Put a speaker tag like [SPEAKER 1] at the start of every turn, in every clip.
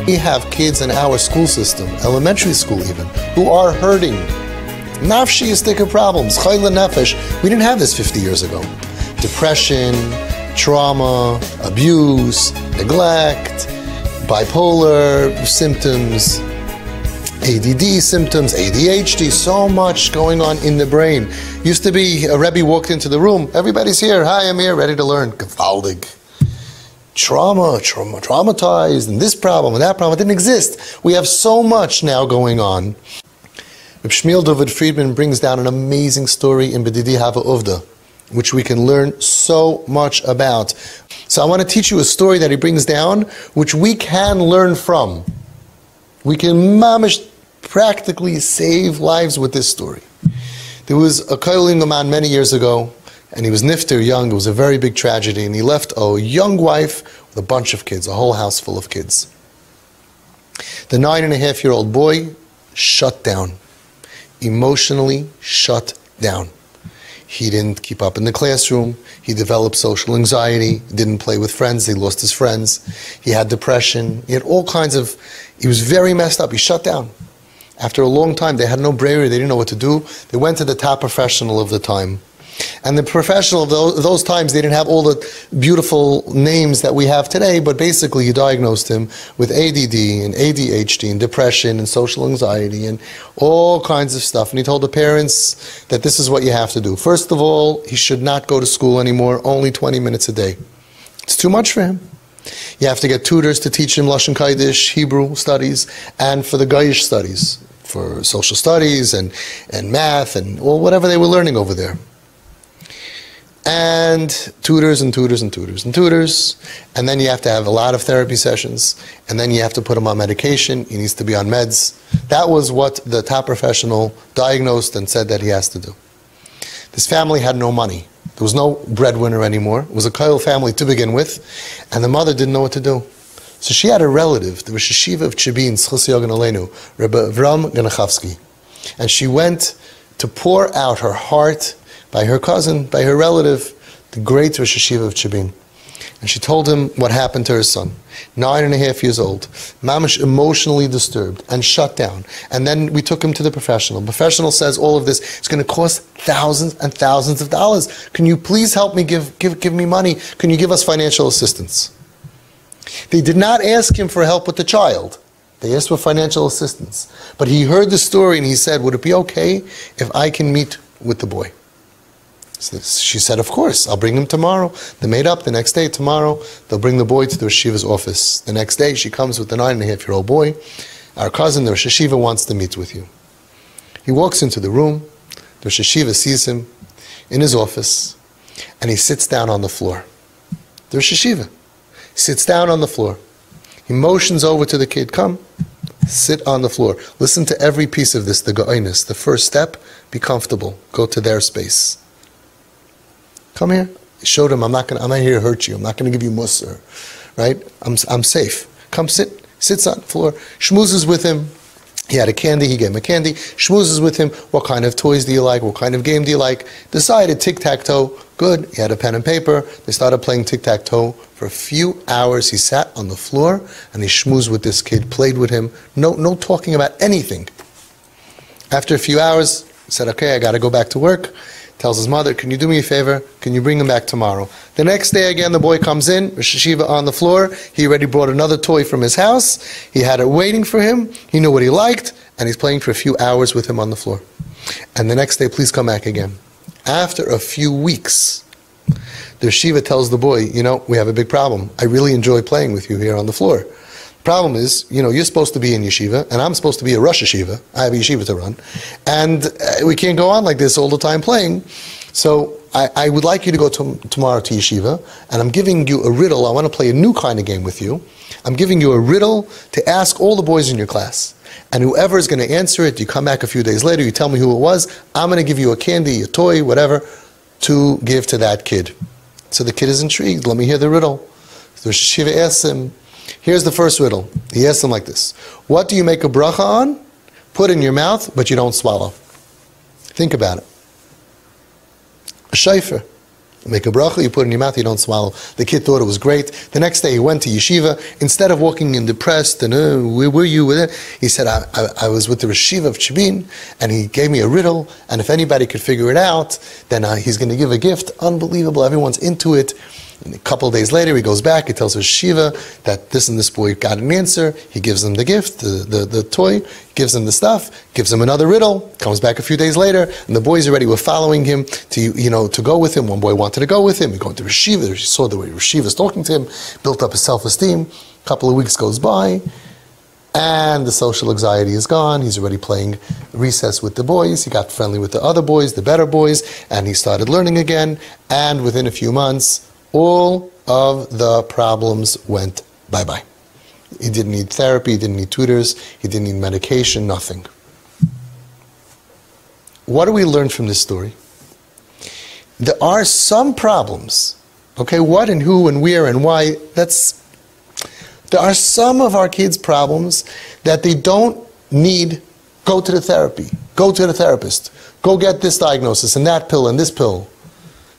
[SPEAKER 1] We have kids in our school system, elementary school even, who are hurting. Nafshiyistic problems, chayla nefesh. We didn't have this 50 years ago. Depression, trauma, abuse, neglect, bipolar symptoms, ADD symptoms, ADHD, so much going on in the brain. Used to be, a Rebbe walked into the room, everybody's here, hi, I'm here, ready to learn. Gewaldig. Traumatized, and this problem and that problem, it didn't exist. We have so much now going on. Reb Shmuel David Friedman brings down an amazing story in B'didi Hava Uvda, which we can learn so much about. So I want to teach you a story that he brings down, which we can learn from. We can mamish practically save lives with this story. There was a koheling man many years ago, and he was nifter, young. It was a very big tragedy, and he left a young wife with a bunch of kids, a whole house full of kids. The 9.5-year-old boy shut down, emotionally shut down. He didn't keep up in the classroom. He developed social anxiety. He didn't play with friends. He lost his friends. He had depression. He had all kinds of... He was very messed up. He shut down. After a long time, they had no bravery. They didn't know what to do. They went to the top professional of the time. And the professional of those times, they didn't have all the beautiful names that we have today, but basically he diagnosed him with ADD and ADHD and depression and social anxiety and all kinds of stuff. And he told the parents that this is what you have to do. First of all, he should not go to school anymore, only 20 minutes a day. It's too much for him. You have to get tutors to teach him Lashon Kodesh, Hebrew studies, and for the Goyish studies, for social studies and math and whatever they were learning over there. And tutors and tutors and tutors and tutors, and then you have to have a lot of therapy sessions, and then you have to put him on medication. He needs to be on meds. That was what the top professional diagnosed and said that he has to do. This family had no money. There was no breadwinner anymore. It was a koil family to begin with, and the mother didn't know what to do. So she had a relative, the Rosh Yeshiva of Tshibin, Rebbe Avraham Gנחobsky, and she went to pour out her heart by her cousin, by her relative, the great Rosh Yeshiva of Tshibin. And she told him what happened to her son. 9.5 years old, mamish emotionally disturbed and shut down. And then we took him to the professional. The professional says all of this is going to cost thousands and thousands of dollars. Can you please help me, give me money? Can you give us financial assistance? They did not ask him for help with the child. They asked for financial assistance. But he heard the story and he said, would it be okay if I can meet with the boy? So she said, of course, I'll bring him tomorrow. They made up the next day, tomorrow, they'll bring the boy to the Rosh Yeshiva's office. The next day, she comes with the 9.5-year-old boy. Our cousin, the Rosh Yeshiva, wants to meet with you. He walks into the room. The Rosh Yeshiva sees him in his office, and he sits down on the floor. The Rosh Yeshiva sits down on the floor. He motions over to the kid, come, sit on the floor. Listen to every piece of this, the ga'inus. The first step, be comfortable. Go to their space. Come here. He showed him, I'm not here to hurt you. I'm not going to give you musr, right? I'm safe. Come sit. Sits on the floor. Schmoozes with him. He had a candy. He gave him a candy. Schmoozes with him. What kind of toys do you like? What kind of game do you like? Decided tic-tac-toe. Good. He had a pen and paper. They started playing tic-tac-toe. For a few hours, he sat on the floor and he schmoozed with this kid, played with him. No talking about anything. After a few hours, he said, okay, I got to go back to work. Tells his mother, can you do me a favor? Can you bring him back tomorrow? The next day again, the boy comes in, Rosh Yeshiva on the floor. He already brought another toy from his house. He had it waiting for him. He knew what he liked, and he's playing for a few hours with him on the floor. And the next day, please come back again. After a few weeks, the Yeshiva tells the boy, we have a big problem. I really enjoy playing with you here on the floor. Problem is, you're supposed to be in yeshiva, and I'm supposed to be a Rosh Yeshiva. I have a yeshiva to run. And we can't go on like this all the time playing. So I would like you to go tomorrow to yeshiva, and I'm giving you a riddle. I want to play a new kind of game with you. I'm giving you a riddle to ask all the boys in your class. And whoever is going to answer it, you come back a few days later, you tell me who it was, I'm going to give you a candy, a toy, whatever, to give to that kid. So the kid is intrigued. Let me hear the riddle. So Rosh Yeshiva asks him, here's the first riddle. He asks him like this. What do you make a bracha on? Put in your mouth, but you don't swallow. Think about it. A shofar. Make a bracha, you put it in your mouth, you don't swallow. The kid thought it was great. The next day he went to yeshiva. Instead of walking in depressed and, where were you with it? He said, I was with the yeshiva of Tshibin, and he gave me a riddle, and if anybody could figure it out, then he's going to give a gift. Unbelievable, everyone's into it. And a couple of days later, he goes back, he tells his yeshiva that this and this boy got an answer. He gives them the gift, the toy, gives them the stuff, gives them another riddle, comes back a few days later, and the boys already were following him to go with him. One boy wanted to go with him. He go to yeshiva. He saw the way yeshiva was talking to him, built up his self-esteem. A couple of weeks goes by, and the social anxiety is gone. He's already playing recess with the boys. He got friendly with the other boys, the better boys, and he started learning again. And within a few months, all of the problems went bye-bye. He didn't need therapy, he didn't need tutors, he didn't need medication, nothing. What do we learn from this story? There are some problems, okay, what and who and where and why, there are some of our kids' problems that they don't need, go to the therapy, go to the therapist, go get this diagnosis and that pill and this pill.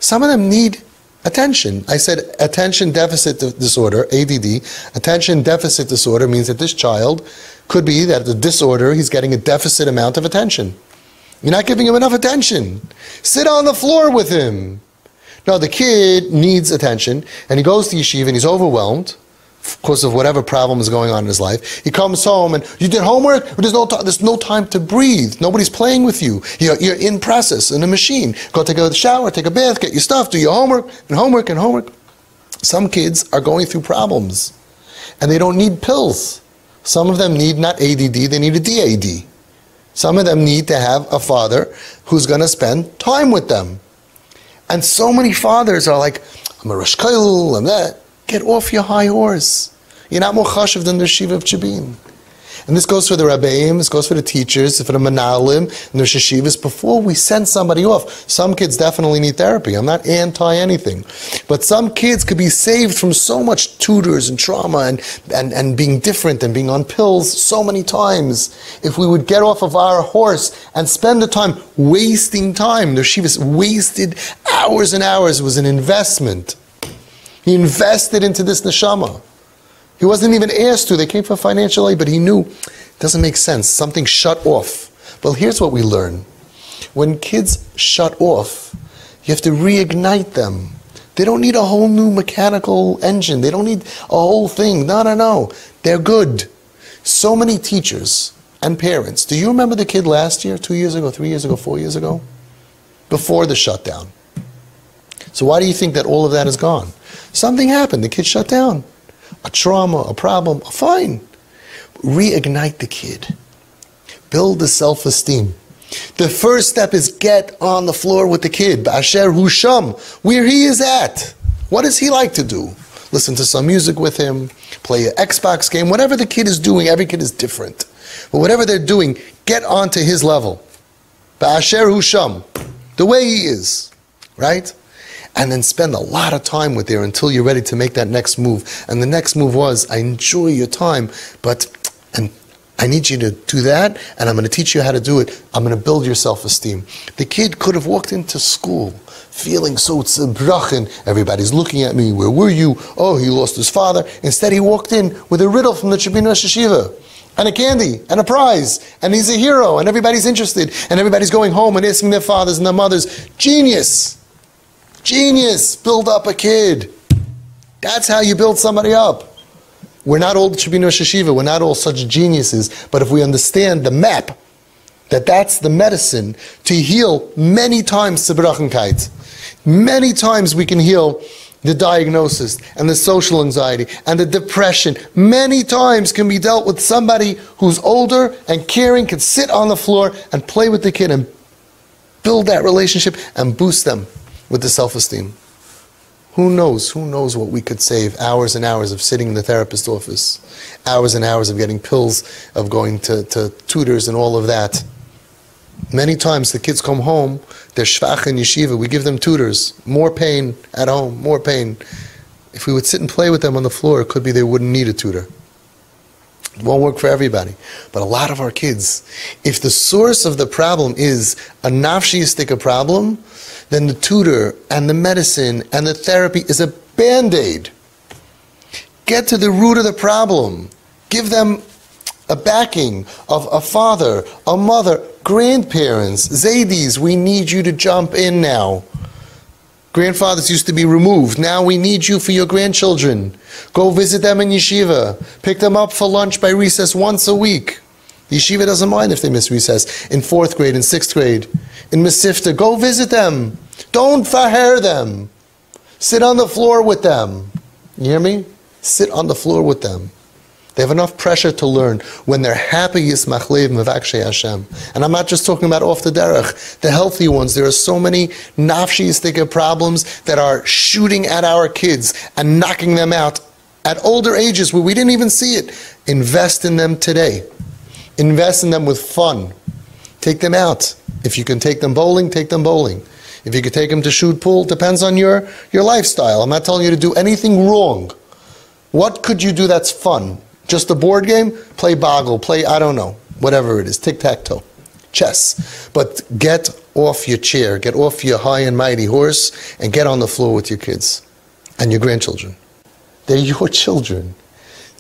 [SPEAKER 1] Some of them need attention. I said attention deficit disorder, ADD. Attention deficit disorder means that this child could be that the disorder, he's getting a deficit amount of attention. You're not giving him enough attention. Sit on the floor with him. No, the kid needs attention, and he goes to yeshiva and he's overwhelmed because of whatever problem is going on in his life. He comes home and, you did homework? There's no time to breathe. Nobody's playing with you. You're in process, in a machine. Go take a shower, take a bath, get your stuff, do your homework, and homework, and homework. Some kids are going through problems, and they don't need pills. Some of them need not ADD, they need a DAD. Some of them need to have a father who's going to spend time with them. And so many fathers are like, I'm a Rosh Kollel, I'm that. Get off your high horse. You're not more chashuv than the yeshiva of Tshibin. And this goes for the rabbeim, this goes for the teachers, for the manalim, and the yeshivas. Before we send somebody off, some kids definitely need therapy. I'm not anti-anything. But some kids could be saved from so much tutors and trauma and being different and being on pills so many times. If we would get off of our horse and spend the time wasting time. The yeshivas wasted hours and hours. It was an investment. He invested into this neshama. He wasn't even asked to. They came for financial aid, but he knew it doesn't make sense. Something shut off. Well, here's what we learn. When kids shut off, you have to reignite them. They don't need a whole new mechanical engine. They don't need a whole thing. No. They're good. So many teachers and parents. Do you remember the kid last year, 2 years ago, 3 years ago, 4 years ago? Before the shutdown. So why do you think that all of that is gone? Something happened. The kid shut down. A trauma, a problem, fine. Reignite the kid. Build the self-esteem. The first step is get on the floor with the kid. Ba'asher hu sham, where he is at. What does he like to do? Listen to some music with him, play an Xbox game, whatever the kid is doing, every kid is different. But whatever they're doing, get onto his level. Ba'asher hu sham, the way he is, right? And then spend a lot of time with there until you're ready to make that next move. And the next move was, I enjoy your time, and I need you to do that, and I'm going to teach you how to do it. I'm going to build your self-esteem. The kid could have walked into school feeling so tzebrachen. Everybody's looking at me. Where were you? Oh, he lost his father. Instead, he walked in with a riddle from the Tshibin Rosh Yeshiva, and a candy, and a prize, and he's a hero, and everybody's interested, and everybody's going home and asking their fathers and their mothers. Genius! Genius! Build up a kid. That's how you build somebody up. We're not all Tshibin Rosh Yeshiva, we're not all such geniuses, but if we understand the map, that's the medicine to heal many times Tzebrachenkeit. Many times we can heal the diagnosis and the social anxiety and the depression. Many times can be dealt with somebody who's older and caring, can sit on the floor and play with the kid and build that relationship and boost them with the self-esteem. Who knows what we could save? Hours and hours of sitting in the therapist's office, hours and hours of getting pills, of going to tutors and all of that. Many times the kids come home, they're shvach in yeshiva, we give them tutors, more pain at home, more pain. If we would sit and play with them on the floor, it could be they wouldn't need a tutor. It won't work for everybody. But a lot of our kids, if the source of the problem is a nafshiistic problem, then the tutor and the medicine and the therapy is a Band-Aid. Get to the root of the problem. Give them a backing of a father, a mother, grandparents, Zaydis. We need you to jump in now. Grandfathers used to be removed. Now we need you for your grandchildren. Go visit them in yeshiva. Pick them up for lunch by recess once a week. The yeshiva doesn't mind if they miss recess in 4th grade and 6th grade. In Mesivta, go visit them. Don't faher them. Sit on the floor with them. You hear me? Sit on the floor with them. They have enough pressure to learn. When they're happy, yismach lev mevakshei Hashem. And I'm not just talking about off the derech. The healthy ones, there are so many nafshiistic problems that are shooting at our kids and knocking them out at older ages where we didn't even see it. Invest in them today. Invest in them with fun. Take them out. If you can take them bowling, take them bowling. If you can take them to shoot pool, depends on your lifestyle. I'm not telling you to do anything wrong. What could you do that's fun? Just a board game? Play boggle, play, I don't know, whatever it is, tic-tac-toe, chess. But get off your chair, get off your high and mighty horse, and get on the floor with your kids and your grandchildren. They're your children.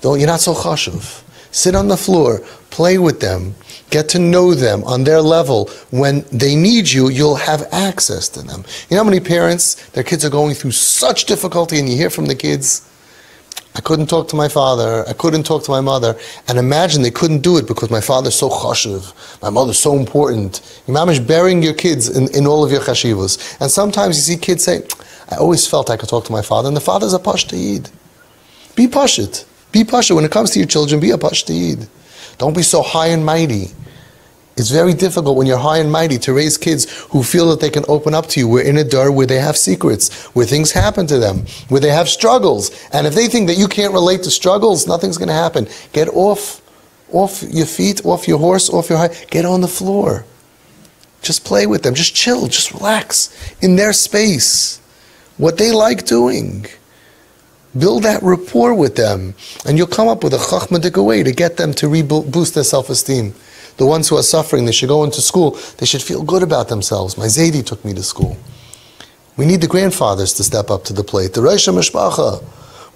[SPEAKER 1] You're not so chashuv. Sit on the floor, play with them, get to know them on their level. When they need you, you'll have access to them. You know how many parents, their kids are going through such difficulty, and you hear from the kids, I couldn't talk to my father, I couldn't talk to my mother, and imagine they couldn't do it because my father's so chashuv, my mother's so important. You're mamish burying your kids in all of your chashivos. And sometimes you see kids say, I always felt I could talk to my father, and the father's a pashta yid. Be pashit. Be pashit. When it comes to your children, be a pashta yid. Don't be so high and mighty. It's very difficult when you're high and mighty to raise kids who feel that they can open up to you. We're in a dar where they have secrets, where things happen to them, where they have struggles. And if they think that you can't relate to struggles, nothing's going to happen. Get off your feet, off your horse, off your high. Get on the floor. Just play with them. Just chill. Just relax in their space. What they like doing. Build that rapport with them. And you'll come up with a chachmadik way to get them to boost their self-esteem. The ones who are suffering, they should go into school. They should feel good about themselves. My Zaydi took me to school. We need the grandfathers to step up to the plate. The Rosh HaMishpacha.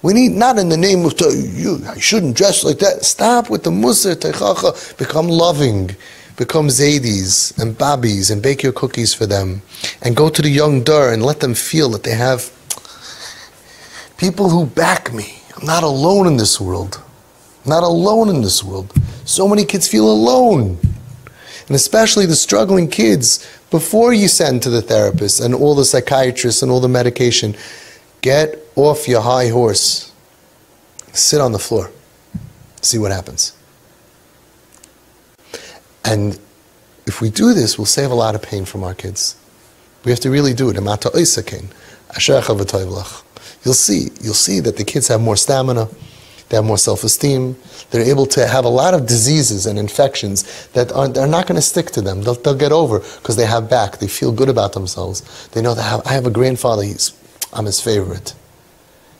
[SPEAKER 1] We need, not in the name of, you shouldn't dress like that. Stop with the Musar, Teichacha. Become loving. Become Zaydis and Babis and bake your cookies for them. And go to the young dar and let them feel that they have people who back me. I'm not alone in this world. Not alone in this world. So many kids feel alone. And especially the struggling kids, before you send to the therapist and all the psychiatrists and all the medication, get off your high horse. Sit on the floor. See what happens. And if we do this, we'll save a lot of pain from our kids. We have to really do it. You'll see that the kids have more stamina. They have more self-esteem. They're able to have a lot of diseases and infections that are not going to stick to them. They'll get over because they have back. They feel good about themselves. They know that I have a grandfather, I'm his favorite.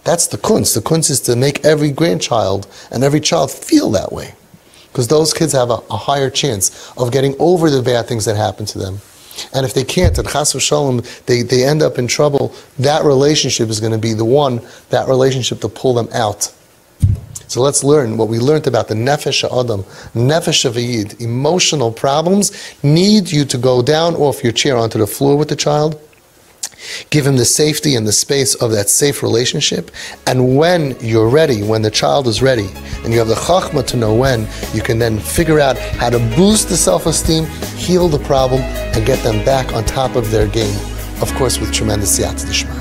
[SPEAKER 1] That's the kunst. The kunst is to make every grandchild and every child feel that way. Because those kids have a higher chance of getting over the bad things that happen to them. And if they can't, and chas v'shalom, they end up in trouble, that relationship is going to be that relationship to pull them out. So let's learn what we learned about the nefesh ha'adam, nefesh ha'vayid. Emotional problems need you to go down off your chair onto the floor with the child, give him the safety and the space of that safe relationship, and when you're ready, when the child is ready, and you have the chachma to know when, you can then figure out how to boost the self-esteem, heal the problem, and get them back on top of their game, of course with tremendous siyata d'shmaya.